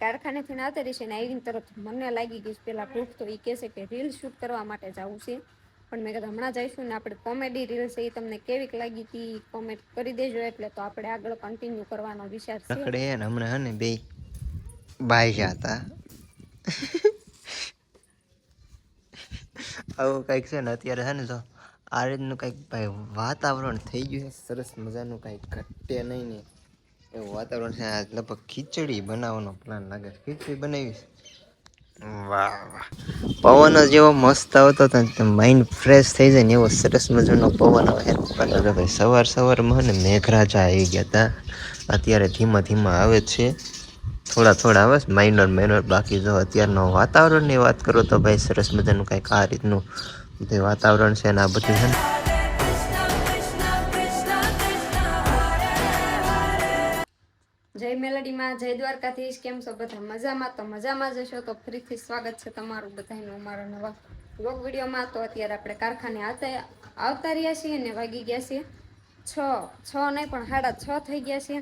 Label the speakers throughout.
Speaker 1: કારખાનેથી આવતી રહીશે ને આવીને તરત મને લાગી ગઈ પેલા ભૂખ તો એ કહેશે કે રીલ શૂટ કરવા માટે જવું છે પણ મેં કીધું હમણાં જઈશું ને આપણે કોમેડી રીલ છે એ તમને કેવીક લાગી હતી કોમેન્ટ કરી દેજો એટલે તો આપણે આગળ કન્ટિન્યુ કરવાનો વિચાર છે.
Speaker 2: રખડે ને હમણાં હે ને બે ભાઈ હતા આવું કંઈક છે ને અત્યારે છે ને તો આ રીતનું કંઈક ભાઈ વાતાવરણ થઈ ગયું છે સરસ મજાનું કંઈક ઘટે નહીં ને એવું વાતાવરણ છે. આ લગભગ ખીચડી બનાવવાનો પ્લાન લાગે છે. ખીચડી બનાવીશ. વાહ વાહ પવન જ એવો મસ્ત આવતો હતો માઇન્ડ ફ્રેશ થઈ જાય ને એવો સરસ મજાનો પવન આવે. ભાઈ સવાર સવારમાં ને મેઘરાજા આવી ગયા હતા. અત્યારે ધીમા ધીમા આવે છે. થોડા થોડા આવે માઇનર બાકી જો અત્યારનો વાતાવરણની વાત કરો તો ભાઈ સરસ મજાનું કંઈક આ રીતનું બધું વાતાવરણ છે ને આ બધું છે ને
Speaker 1: જય મેલડીમાં જય દ્વારકાધીશ. કેમ છો બધા મજામાં? તો મજામાં જશો તો ફરીથી સ્વાગત છે તમારું બધાનું અમારા નવા વ્લોગ વિડીયોમાં. તો અત્યારે આપણે કારખાને આવતા રહ્યા છીએ ને વાગી ગયા છીએ 6 નહીં પણ 6:30 થઈ ગયા છે.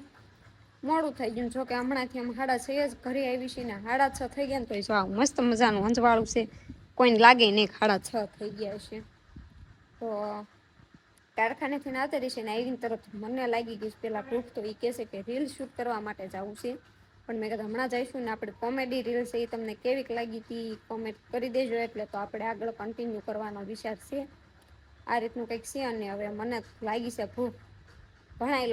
Speaker 1: મોડું થઈ ગયું જોકે હમણાંથી અમે 6:30 જ ઘરે આવી છીએ ને 6:30 થઈ ગયા ને તો જો મસ્ત મજાનું અંજવાળું છે કોઈને લાગે નહીં 6:30 થઈ ગયા છે. તો કારખાનેથી આવતી રહીશે ને આવીને તરત મને લાગી ગઈ પેલા ભૂખ તો એ કહેશે કે રીલ શૂટ કરવા માટે જવું છે પણ મેં કીધું હમણાં જઈશું ને આપણે કોમેડી રીલ છે એ તમને કેવીક લાગી હતી કોમેન્ટ કરી દેજો એટલે તો આપણે આગળ કન્ટિન્યુ કરવાનો વિચાર છે. આ રીતનું કંઈક છે અને હવે મને લાગી છે ભૂખ. ઘણા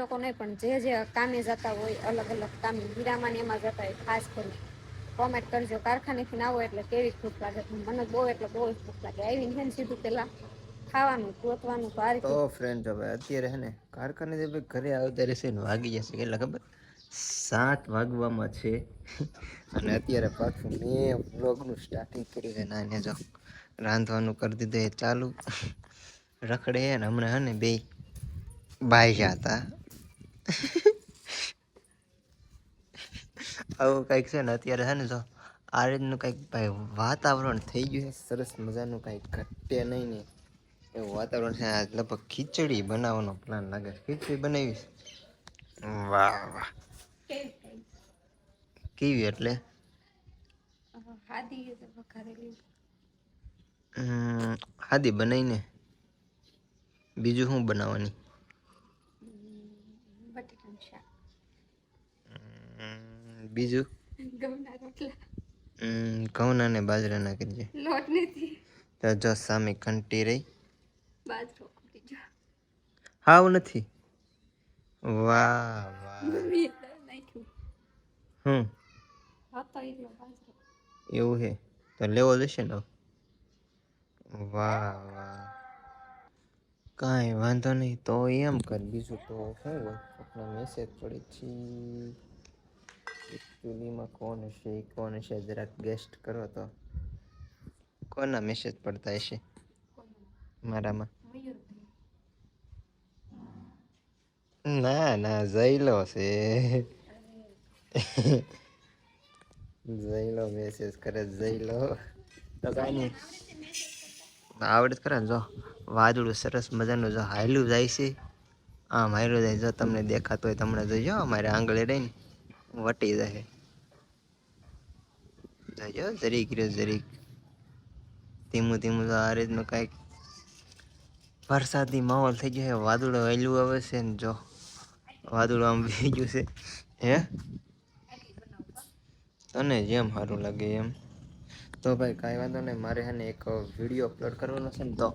Speaker 1: લોકો નહીં પણ જે કામે જતા હોય અલગ અલગ કામે હીરામાં ને એમાં જતા હોય ખાસ કરી કોમેન્ટ કરજો કારખાનેથી આવો એટલે કેવી ભૂખ લાગે. મને બહુ એટલે બહુ ભૂખ લાગે. આવીને છે ને સીધું પેલા ખાવાનું ગોતવાનું તો આ
Speaker 2: તો
Speaker 1: રીતે
Speaker 2: ફ્રેન્ડ હવે અત્યારે હે ને કારખાને ઘરે આવતા રહેશે ને વાગી જશે કેટલા ખબર 7 વાગવામાં છે. અને અત્યારે પાછું મેં બ્લોગનું સ્ટાર્ટિંગ કર્યું છે. નાને જો રાંધવાનું કરી દીધું એ ચાલુ રખડે ને હમણાં હે ને બે ભાઈ હતા આવું કંઈક છે ને અત્યારે છે ને તો આ રીતનું કંઈક ભાઈ વાતાવરણ થઈ ગયું છે સરસ મજાનું કંઈક ઘટે નહીં ને એવું વાતાવરણ છે. આ લગભગ ખીચડી બનાવવાનો પ્લાન લાગે છે. ખીચડી બનાવીશ. વાહ વાહ કેવી એટલે હાદી બનાવીને બીજું શું બનાવવાની બીજું ઘઉંના ને બાજરાના કરજે લોટ નથી તો જો સામે ઘંટી રહી બાજરો હાવ નથી. વાહ વાહ એવું છે તો લેવો જશે ને. વાહ વાહ કાંઈ વાંધો નહીં તો એમ કર બીજું તો શું હોય મેસેજ પડી છે. એકચ્યુઅલીમાં કોણ હશે જરાક ગેસ્ટ કરો તો કોના મેસેજ પડતા હશે મારામાં ના ના જઈલો છે. જઈલો મેસેજ કરે જઈલો તો કાંઈ નહીં આવડે કરે ને જો વાદળું સરસ મજાનું જો હાયલું જાય છે. આમ હાયલું જાય જો તમને દેખાતું હોય તમને જોઈજો અમારે આંગળે રહીને વટી જાય જોઈજો જરીક રહ્યો જરીક ધીમું ધીમું તો આ રીતનું કાંઈક વરસાદી માહોલ થઈ ગયો છે. વાદળો હાયલું આવે છે ને જો વાદળું આમ વહી ગયું છે. હે તને જેમ સારું લાગે એમ તો ભાઈ કાંઈ વાંધો નહીં. મારે છે ને એક વિડીયો અપલોડ કરવાનો છે ને તો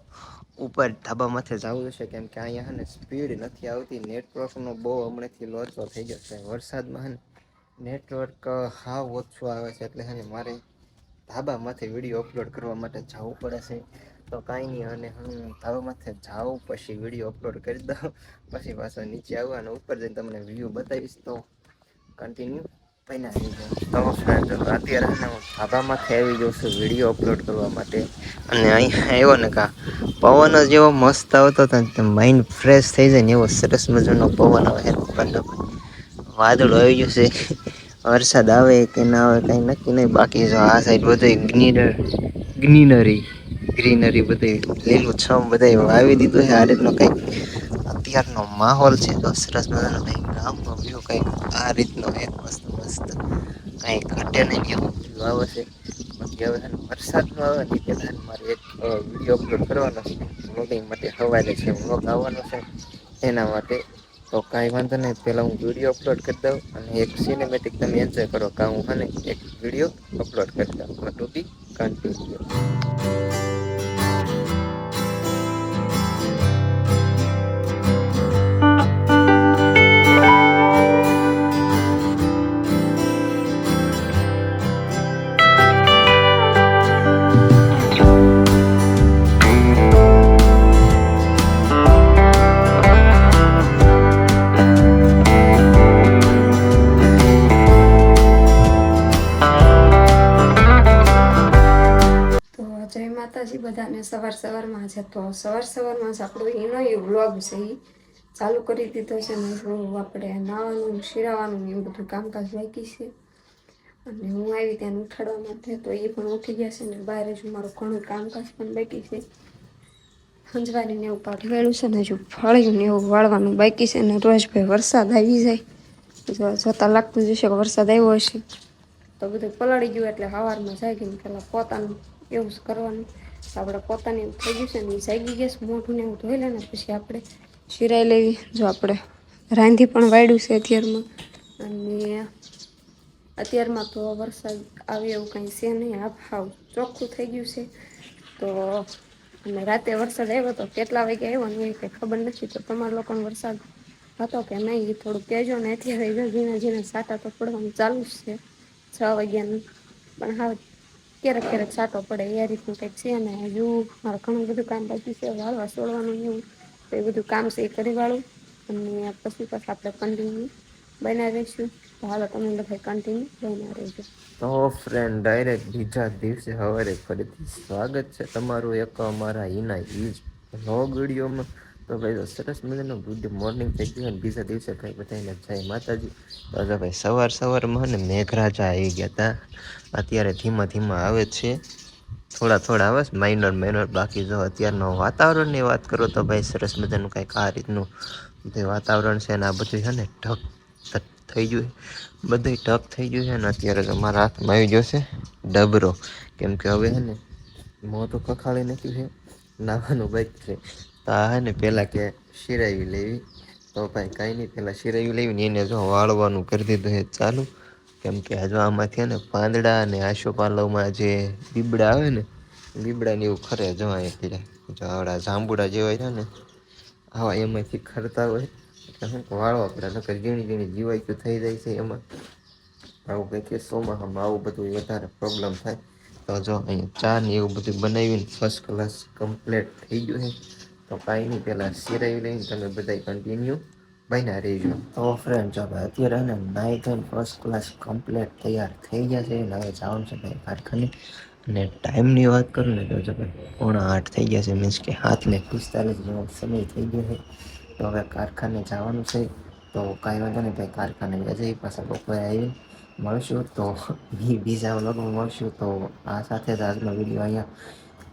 Speaker 2: ઉપર ધાબા માથે જવું જશે કેમ કે અહીંયા છે ને સ્પીડ નથી આવતી. નેટવર્કનો બહુ હમણાંથી લોચો થઈ ગયો છે. વરસાદમાં છે ને નેટવર્ક હાવ ઓછું આવે છે એટલે છે ને મારે ધાબા માથે વિડીયો અપલોડ કરવા માટે જવું પડે છે. તો કાંઈ નહીં અને હું ધાબા માથે જાઉં પછી વિડીયો અપલોડ કરી દઉં પછી પાછો નીચે આવું અને ઉપર જઈને તમને વ્યૂ બતાવીશ તો કન્ટિન્યુ તો ફ્રેન્ડ અત્યારે હું ધાબામાંથી આવી જાઉં છું વિડીયો અપલોડ કરવા માટે અને અહીં આવ્યો ને પવન જ એવો મસ્ત આવતો હતો માઇન્ડ ફ્રેશ થઈ જાય ને એવો સરસ મજાનો પવન આવે. વાદળો આવી ગયું છે. વરસાદ આવે કે ના આવે કંઈ નક્કી નહીં. બાકી જો આ સાઈડ બધું ગ્રીનરી બધી લીલું છમ બધા વાવી દીધું છે. આ રીતનો કંઈક અત્યારનો માહોલ છે તો સરસ મજાનો કંઈક ગામનો વ્યૂ કંઈક આ રીતનો એક મસ્ત મસ્ત કાંઈ ઘટે નહીં એવું બધું આવે છે. બાકી હવે છે ને વરસાદમાં આવે ને એ પહેલાં મારે એક વિડીયો અપલોડ કરવાનો છે વ્લોગિંગ માટે. સવારે છે વ્લોગ આવવાનો છે એના માટે. તો કાંઈ વાંધો નહીં, પહેલાં હું વિડીયો અપલોડ કરી દઉં અને એક સિનેમેટિક તમે એન્જોય કરો. કાં હું મને એક વિડીયો અપલોડ કરી દઉં. ટુ બી કન્ટિન્યુ.
Speaker 1: જય માતાજી બધાને. સવારમાં છે તો સવારમાં જ આપણો એનો એ વ્લોગ છે એ ચાલુ કરી દીધો છે ને. થોડું આપણે નાવાનું શીરાવાનું એવું બધું કામકાજ બાકી છે અને હું આવી ત્યાં ઉઠાડવા માટે તો એ પણ ઉઠી ગયા છે ને. બહાર જ મારું ઘણું કામકાજ પણ બાકી છે. હંજવારીને એવું પાઠવેલું છે ને, હજુ ફળ્યું ને એવું વાળવાનું બાકી છે ને. રોજ ભાઈ વરસાદ આવી જાય જોતાં લાગતું જશે કે વરસાદ આવ્યો હશે તો બધું પલળી ગયું એટલે સવારમાં જાગીને પેલા પોતાનું એવું જ કરવાનું. આપણે પોતાને એવું થઈ ગયું છે ને, જાગી ગયા છે મોઢું ને એવું ધોઈ લે ને પછી આપણે શિરાઈ લેવી. જો આપણે રાંધી પણ વાળ્યું છે અત્યારમાં, અને અત્યારમાં તો વરસાદ આવે એવું કંઈ છે નહીં. હાવ ચોખ્ખું થઈ ગયું છે. તો અને રાતે વરસાદ આવ્યો તો કેટલા વાગે આવ્યો ને એ કંઈ ખબર નથી. તો તમારા લોકોનો વરસાદ હતો કે નહીં એ થોડું કહેજો ને. અત્યારે ઝીણા ઝીણા સાટા તો પડવાનું ચાલુ જ છે 6 વાગ્યાનું, પણ હા ક્યારેક છાંટો પડે એ રીતનું કંઈક છે. ને હજુ મારે ઘણું બધું કામ બાકી છે વાળવા છોડવાનું એવું, તો એ બધું કામ છે એ કરી વાળું અને પછી આપણે કન્ટિન્યુ બના રહીશું. તો હાલો તમે બધા કન્ટિન્યુ બના રહેજો.
Speaker 2: તો ફ્રેન્ડ, ડાયરેક્ટ બીજા દિવસે સવારે ફરીથી સ્વાગત છે તમારું એક અમારા ઈના ઈજ વ્લોગ વિડીયોમાં. તો ભાઈ તો સરસ મજાનું ગુડ મોર્નિંગ થઈ ગયું અને બીજા દિવસે ભાઈ બધાને જય માતાજી. તો ભાઈ સવારમાં ને મેઘરાજા આવી ગયા હતા. અત્યારે ધીમા ધીમા આવે છે, થોડા આવે છે, માઇનર. બાકી જો અત્યારનો વાતાવરણની વાત કરો તો ભાઈ સરસ મજાનું કંઈક આ રીતનું બધું વાતાવરણ છે ને. આ બધું છે ને ઢક થઈ ગયું, બધું ઢક થઈ ગયું છે ને. અત્યારે તો મારા હાથમાં આવી ગયો છે ડબરો, કેમ કે હવે છે ને મોં તો કખાળી નાખ્યું છે, નાવાનું બાકી છે. તો આ હે ને પહેલાં કે શિરાવી લેવી. તો ભાઈ કાંઈ નહીં, પહેલાં શિરાવી લેવી ને એને જો વાળવાનું કરી દીધું છે ચાલુ. કેમ કે હજુ આમાંથી ને પાંદડા અને આસોપાલવમાં જે બીબડા આવે ને, બીબડાને એવું ખરે જો અહીંયા આવડા જાંબુડા જેવા છે ને, આવા એમાંથી ખરતા હોય એટલે શું વાળવા પડે. નકર ઝીણી જીવાય થઈ જાય છે એમાં. આવું કંઈક કે ચોમાસામાં આવું બધું વધારે પ્રોબ્લેમ થાય. તો જો અહીંયા ચા ને એવું બધું બનાવીને ફર્સ્ટ ક્લાસ કમ્પ્લીટ થઈ ગયું છે. તો કાંઈ નહીં, પહેલાં સિરાવી લઈને તમે બધા કન્ટિન્યુ બન્યા રહીજો. તો ફ્રેન્ડ, જો ભાઈ અત્યારે ને નાઈ ધોઈને ફર્સ્ટ ક્લાસ કમ્પ્લીટ તૈયાર થઈ ગયા છે. હવે જવાનું છે ભાઈ કારખાને. અને ટાઈમની વાત કરું ને તો જો ભાઈ 7:45 થઈ ગયા છે, મીન્સ કે 7:45 જેવો સમય થઈ ગયો છે. તો હવે કારખાને જવાનું છે. તો કાંઈ વાંધો નહીં ભાઈ, કારખાને જઈ પાછા બપોરે આવીને મળશું. તો બીજા વ્લોગમાં મળશું. તો આ સાથે જ આજનો વિડીયો અહીંયા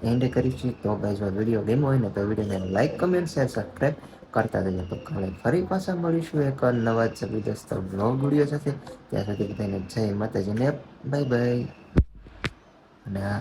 Speaker 2: એન્ડ કરીશું. તો ભાઈ જો વિડીયો ગમ્યો હોય ને તો વિડીયોને લાઈક, કમેન્ટ, શેર, સબસ્ક્રાઈબ કરતા જજો. તો કાલે ફરી પાછા મળીશું એક નવા જબરદસ્ત વ્લોગ વિડીયો સાથે. ત્યાં સુધી બધાને જય માતાજીને બાય બાય. અને આ